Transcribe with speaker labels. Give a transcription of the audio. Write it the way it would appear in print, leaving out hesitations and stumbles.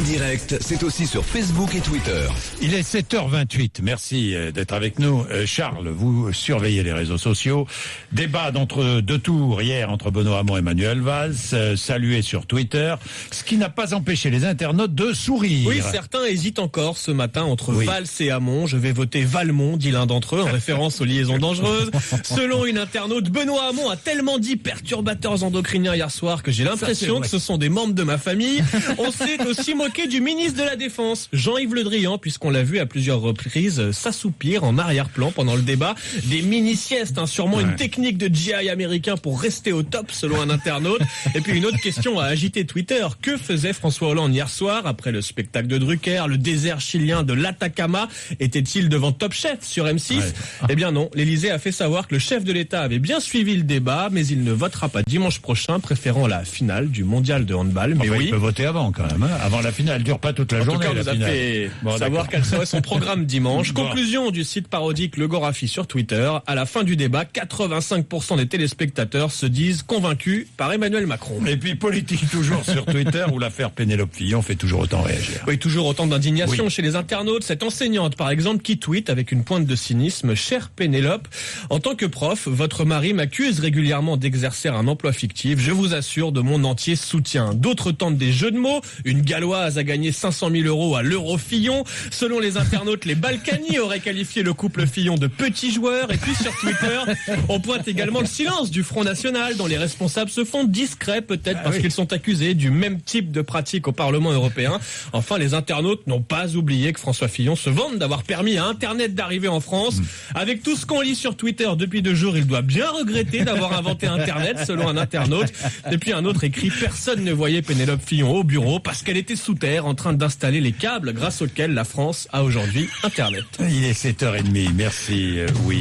Speaker 1: Direct, c'est aussi sur Facebook et Twitter.
Speaker 2: Il est 7h28. Merci d'être avec nous. Charles, vous surveillez les réseaux sociaux. Débat d'entre deux tours hier entre Benoît Hamon et Manuel Valls, salué sur Twitter, ce qui n'a pas empêché les internautes de sourire.
Speaker 3: Oui, certains hésitent encore ce matin entre Valls et Hamon. Je vais voter Valmont, dit l'un d'entre eux, en référence aux liaisons dangereuses. Selon une internaute, Benoît Hamon a tellement dit perturbateurs endocriniens hier soir que j'ai l'impression que ce sont des membres de ma famille. On s'est aussi moqué du ministre de la Défense, Jean-Yves Le Drian, puisqu'on l'a vu à plusieurs reprises s'assoupir en arrière-plan pendant le débat. Des mini-siestes, sûrement une technique de GI américain pour rester au top, selon un internaute. Et puis une autre question a agité Twitter. Que faisait François Hollande hier soir, après le spectacle de Drucker, le désert chilien de l'Atacama? Était-il devant Top Chef sur M6? Eh bien non, l'Élysée a fait savoir que le chef de l'État avait bien suivi le débat, mais il ne votera pas dimanche prochain, préférant la finale du mondial de handball. Mais
Speaker 2: il peut voter avant quand même, avant la finale. Elle dure pas toute la journée.
Speaker 3: En tout cas, vous avez fait savoir quel serait son programme dimanche. Conclusion du site parodique Le Gorafi sur Twitter. À la fin du débat, 85% des téléspectateurs se disent convaincus par Emmanuel Macron.
Speaker 2: Et puis politique toujours sur Twitter, où l'affaire Pénélope Fillon fait toujours autant réagir.
Speaker 3: Oui, toujours autant d'indignation chez les internautes. Cette enseignante, par exemple, qui tweet avec une pointe de cynisme: chère Pénélope, en tant que prof, votre mari m'accuse régulièrement d'exercer un emploi fictif. Je vous assure de mon entier soutien. D'autres tentent des jeux de mots. Une Galloise a gagné 500 000 € à l'Euro Fillon. Selon les internautes, les Balkany auraient qualifié le couple Fillon de petits joueurs. Et puis sur Twitter, on pointe également le silence du Front National, dont les responsables se font discrets, peut-être parce qu'ils sont accusés du même type de pratique au Parlement européen. Enfin, les internautes n'ont pas oublié que François Fillon se vante d'avoir permis à Internet d'arriver en France. Avec tout ce qu'on lit sur Twitter depuis 2 jours, il doit bien regretter d'avoir inventé Internet, selon un internaute. Et puis un autre écrit: personne ne voyait Pénélope Fillon au bureau parce qu'elle était sous terre en train d'installer les câbles grâce auxquels la France a aujourd'hui Internet.
Speaker 2: Il est 7h30. Merci. Oui.